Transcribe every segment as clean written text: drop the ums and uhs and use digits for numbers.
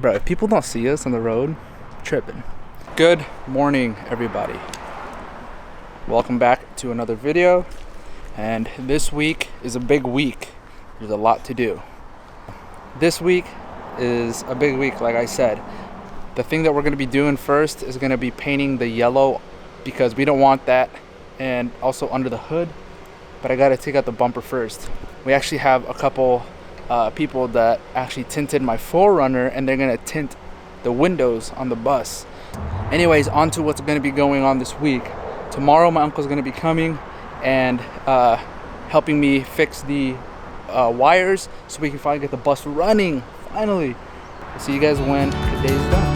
Bro, if people don't see us on the road, tripping. Good morning, everybody. Welcome back to another video. And this week is a big week. There's a lot to do. This week is a big week, like I said. The thing that we're going to be doing first is going to be painting the yellow because we don't want that, and also under the hood. But I got to take out the bumper first. We actually have a couple people that actually tinted my 4Runner, and they're going to tint the windows on the bus. Anyways, on to what's going to be going on this week. Tomorrow my uncle's going to be coming and helping me fix the wires so we can finally get the bus running. Finally. I'll see you guys when the day is done.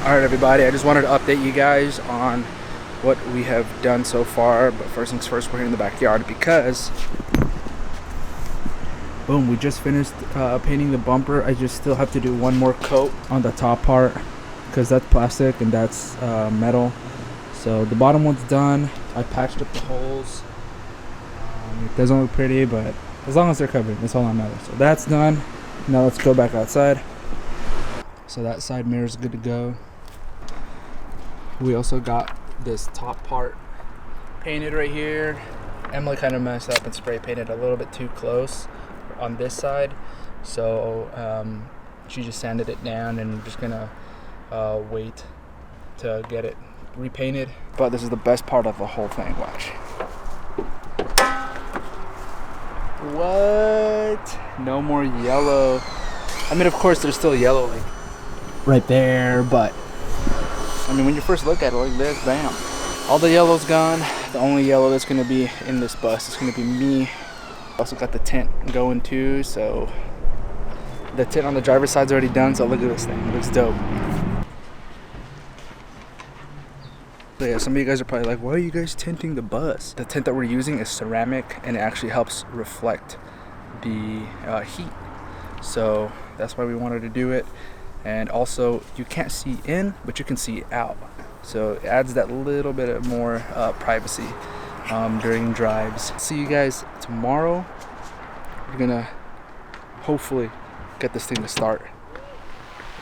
Alright everybody, I just wanted to update you guys on what we have done so far, but first things first, we're here in the backyard because boom, we just finished painting the bumper. I just still have to do one more coat on the top part because that's plastic and that's metal. So the bottom one's done. I patched up the holes. It doesn't look pretty, but as long as they're covered, that's all that matters. So that's done. Now let's go back outside. So that side mirror is good to go. We also got this top part painted right here. Emily kind of messed up and spray painted a little bit too close on this side, so she just sanded it down, and I'm just gonna wait to get it repainted. But this is the best part of the whole thing. Watch. What? No more yellow. I mean, of course there's still yellow like right there, but I mean, when you first look at it like this, bam, all the yellow's gone. The only yellow that's gonna be in this bus is gonna be me. Also got the tint going too, so the tint on the driver's side's already done. So look at this thing, it looks dope. So yeah, some of you guys are probably like, why are you guys tinting the bus? The tint that we're using is ceramic, and it actually helps reflect the heat. So that's why we wanted to do it. And also, you can't see in, but you can see out. So it adds that little bit of more privacy during drives. See you guys tomorrow. We're gonna hopefully get this thing to start.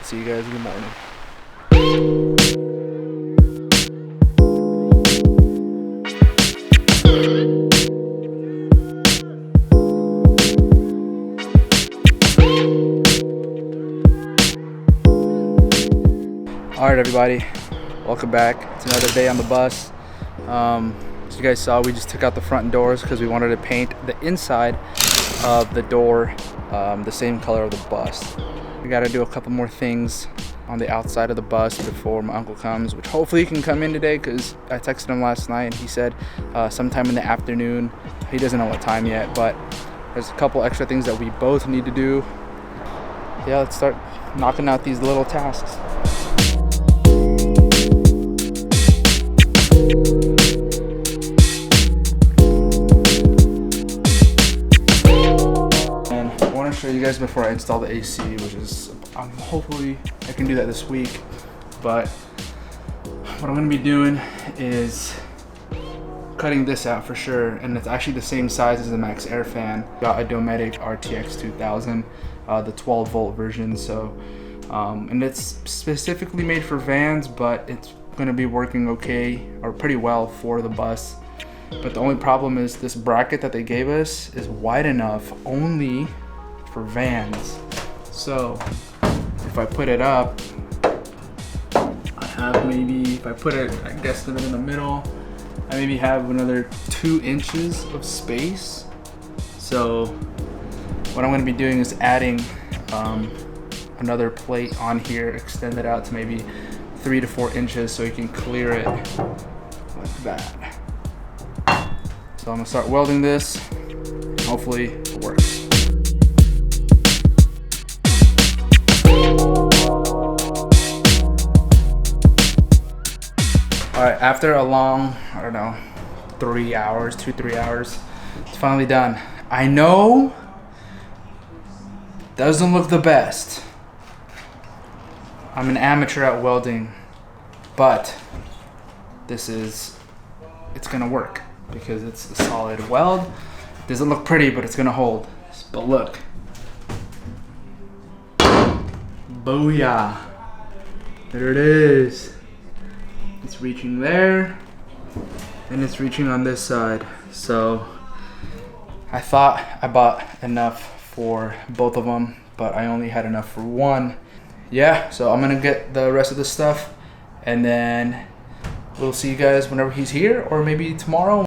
See you guys in the morning. Alright everybody, welcome back. It's another day on the bus. As you guys saw, we just took out the front doors because we wanted to paint the inside of the door the same color of the bus. We got to do a couple more things on the outside of the bus before my uncle comes, which hopefully he can come in today because I texted him last night and he said sometime in the afternoon. He doesn't know what time yet, but there's a couple extra things that we both need to do. Yeah, let's start knocking out these little tasks. Show you guys before I install the AC, which is hopefully I can do that this week. But what I'm going to be doing is cutting this out for sure, and it's actually the same size as the Max Air fan. Got a Dometic RTX 2000, the 12 volt version. So and it's specifically made for vans, but it's going to be working okay or pretty well for the bus. But the only problem is this bracket that they gave us is wide enough only for vans. So if I put it up, I have maybe, if I put it, I guess in the middle, I maybe have another 2 inches of space. So what I'm going to be doing is adding another plate on here, extend it out to maybe 3 to 4 inches so you can clear it like that. So I'm gonna start welding this. Hopefully it works. Alright, after a long, I don't know, 3 hours, 2-3 hours, it's finally done. I know doesn't look the best, I'm an amateur at welding, but it's gonna work because it's a solid weld. Doesn't look pretty, but it's gonna hold. But look. Booyah. There it is. It's reaching there, and it's reaching on this side. So I thought I bought enough for both of them, but I only had enough for one. Yeah, so I'm gonna get the rest of the stuff, and then we'll see you guys whenever he's here, or maybe tomorrow.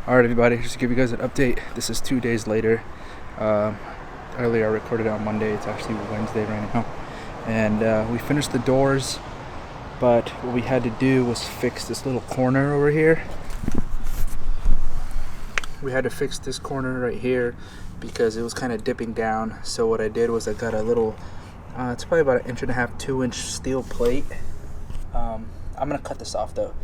Alright everybody, just to give you guys an update, this is 2 days later. Earlier I recorded on Monday, it's actually Wednesday right now. And we finished the doors, but what we had to do was fix this little corner over here. We had to fix this corner right here because it was kind of dipping down. So what I did was I got a little, it's probably about 1.5 inch, 2-inch steel plate. I'm gonna cut this off though.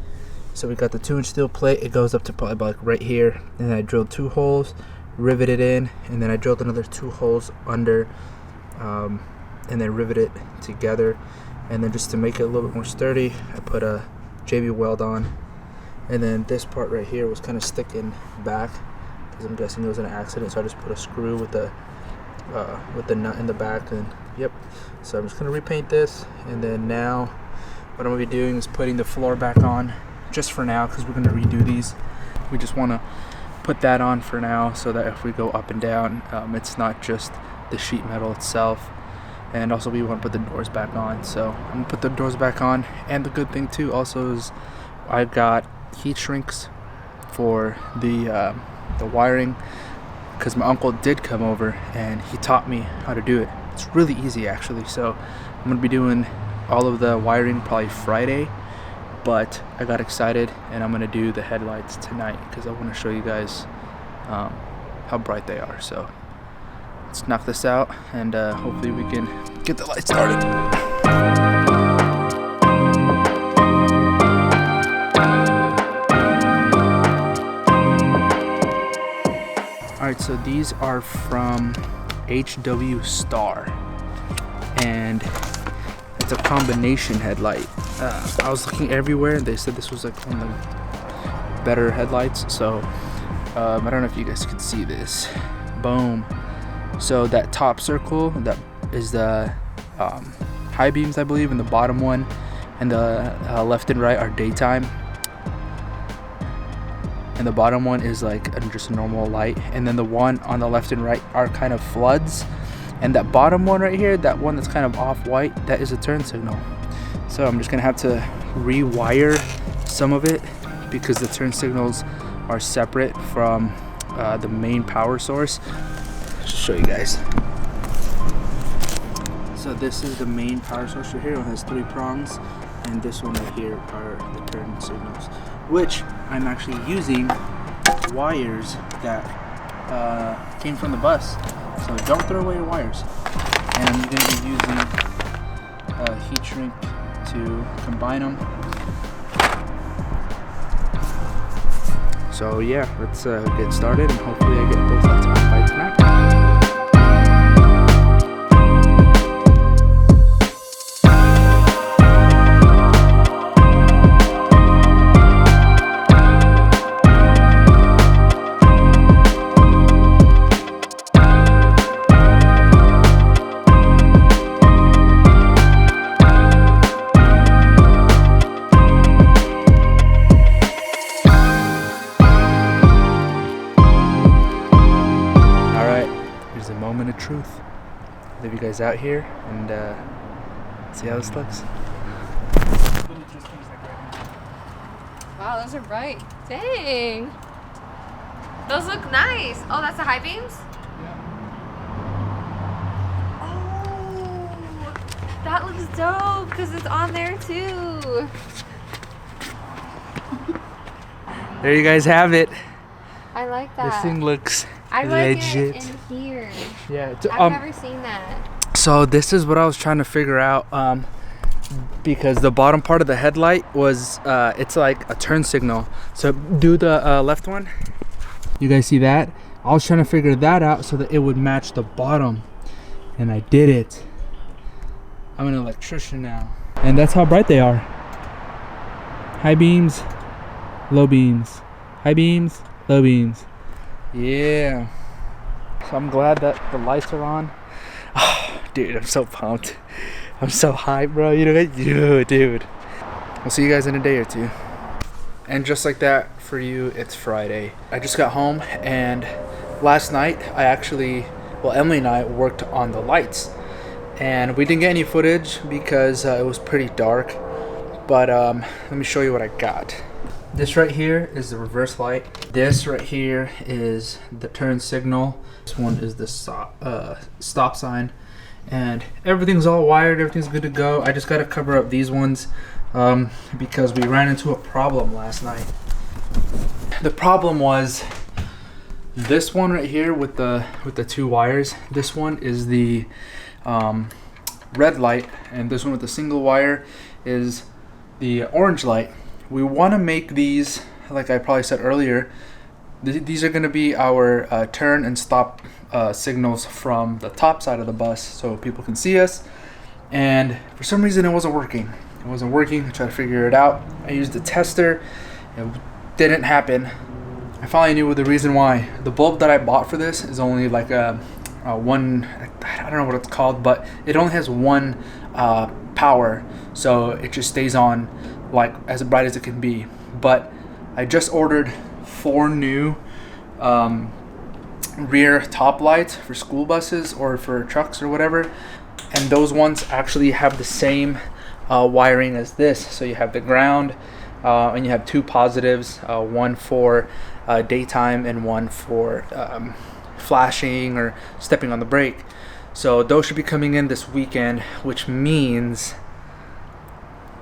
So we got the 2-inch steel plate. It goes up to probably about like right here. And then I drilled 2 holes, riveted in, and then I drilled another 2 holes under, and then riveted it together. And then just to make it a little bit more sturdy, I put a JB weld on. And then this part right here was kind of sticking back because I'm guessing it was an accident. So I just put a screw with the nut in the back. And yep. So I'm just gonna repaint this, and then now what I'm gonna be doing is putting the floor back on, just for now, because we're gonna redo these. We just want to put that on for now, so that if we go up and down, it's not just the sheet metal itself. And also we want to put the doors back on, so I'm gonna put the doors back on. And the good thing too also is I've got heat shrinks for the wiring, because my uncle did come over and he taught me how to do it. It's really easy actually. So I'm gonna be doing all of the wiring probably Friday, but I got excited and I'm gonna do the headlights tonight because I want to show you guys how bright they are. So let's knock this out, and hopefully we can get the light started. Alright, so these are from HW Star, and it's a combination headlight. I was looking everywhere and they said this was like one of the better headlights. So I don't know if you guys can see this. Boom. So that top circle, that is the high beams, I believe, and the bottom one and the left and right are daytime, and the bottom one is like just a normal light, and then the one on the left and right are kind of floods, and that bottom one right here, that one that's kind of off-white, that is a turn signal. So I'm just gonna have to rewire some of it because the turn signals are separate from the main power source. Just show you guys. So this is the main power source right here. It has 3 prongs, and this one right here are the turn signals, which I'm actually using wires that came from the bus. So don't throw away your wires. And I'm going to be using a heat shrink to combine them. So yeah, let's get started, and hopefully I get both lights on by tonight. Moment of truth. Leave you guys out here and see how this looks. Wow, those are bright. Dang. Those look nice. Oh, that's the high beams? Yeah. Oh, that looks dope because it's on there too. There you guys have it. I like that. This thing looks I like legit. it in here. Yeah, I've never seen that. So this is what I was trying to figure out, because the bottom part of the headlight was it's like a turn signal. So do the left one. You guys see that? I was trying to figure that out so that it would match the bottom, and I did it. I'm an electrician now. And that's how bright they are. High beams, low beams. High beams, low beams. Yeah. So I'm glad that the lights are on. Oh, dude, I'm so pumped. I'm so hyped, bro. You know what? Dude. I'll see you guys in a day or two. And just like that, for you, it's Friday. I just got home, and last night Emily and I worked on the lights, and we didn't get any footage because it was pretty dark. But let me show you what I got. This right here is the reverse light. This right here is the turn signal. This one is the stop sign. And everything's all wired, everything's good to go. I just gotta cover up these ones because we ran into a problem last night. The problem was this one right here with the two wires. This one is the red light, and this one with the single wire is the orange light. We want to make these, like I probably said earlier, these are going to be our turn and stop signals from the top side of the bus so people can see us. And for some reason it wasn't working. I tried to figure it out. I used a tester. It didn't happen. I finally knew the reason why. The bulb that I bought for this is only like a one, I don't know what it's called, but it only has one power, so it just stays on like as bright as it can be. But I just ordered 4 new rear top lights for school buses or for trucks or whatever, and those ones actually have the same wiring as this. So you have the ground and you have 2 positives, one for daytime and one for flashing or stepping on the brake. So those should be coming in this weekend, which means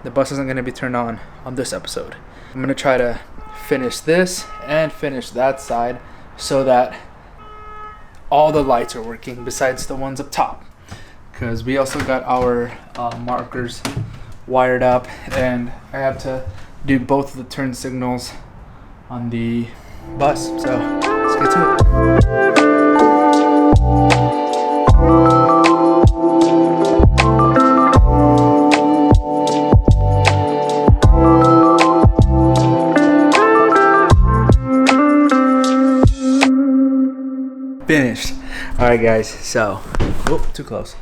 the bus isn't going to be turned on this episode. I'm going to try to finish this and finish that side so that all the lights are working besides the ones up top, because we also got our markers wired up, and I have to do both of the turn signals on the bus. So let's get to it. Finished. Alright guys, so whoop, too close.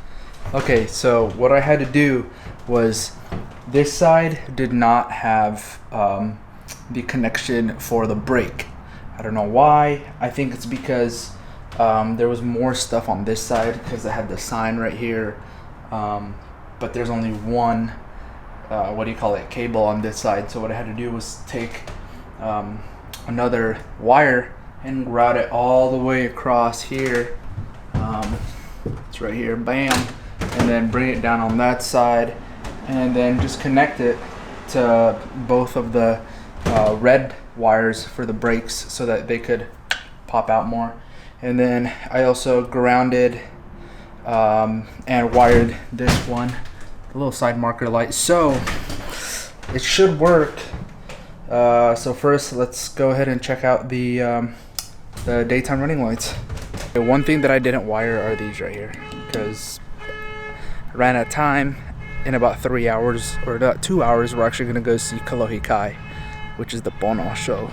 Okay, so what I had to do was, this side did not have the connection for the brake. I don't know why. I think it's because there was more stuff on this side because I had the sign right here, but there's only one cable on this side. So what I had to do was take another wire and route it all the way across here. It's right here, bam, and then bring it down on that side, and then just connect it to both of the red wires for the brakes so that they could pop out more. And then I also grounded and wired this one, the little side marker light, so it should work. So first, let's go ahead and check out the daytime running lights. The one thing that I didn't wire are these right here, because I ran out of time. In about 3 hours, or about 2 hours, we're actually gonna go see Kalohi Kai, which is the Bono show.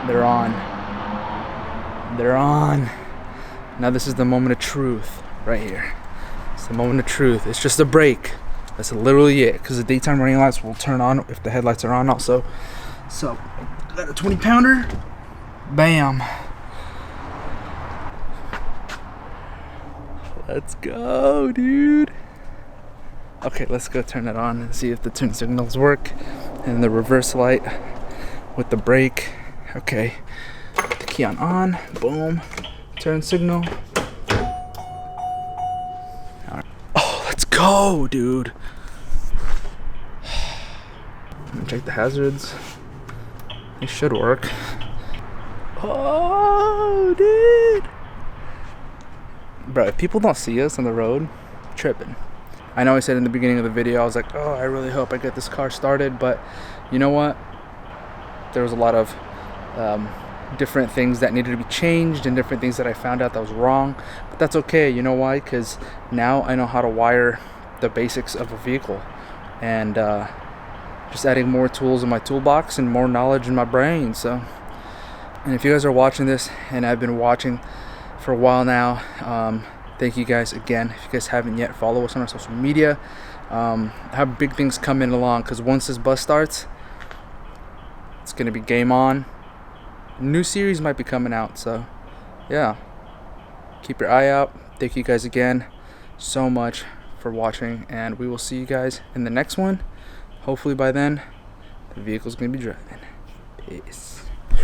They're on. They're on. Now this is the moment of truth right here. It's the moment of truth. It's just a break. That's literally it, because the daytime running lights will turn on if the headlights are on also. So, got a 20-pounder. Bam. Let's go, dude. Okay, let's go turn it on and see if the turn signals work. And the reverse light with the brake. Okay, put the key on. Boom. Turn signal. All right. Oh, let's go, dude. Check the hazards. It should work. Oh, dude. Bro, if people don't see us on the road, tripping. I know I said in the beginning of the video, I was like, oh, I really hope I get this car started, but you know what? There was a lot of different things that needed to be changed and different things that I found out that was wrong. But that's okay. You know why? Because now I know how to wire the basics of a vehicle, and just adding more tools in my toolbox and more knowledge in my brain. So, and if you guys are watching this, and I've been watching for a while now, thank you guys again. If you guys haven't yet, follow us on our social media. I have big things coming along, because once this bus starts, it's gonna be game on. A new series might be coming out, so yeah, keep your eye out. Thank you guys again so much for watching, and we will see you guys in the next one. Hopefully by then the vehicle's gonna be driving. Peace.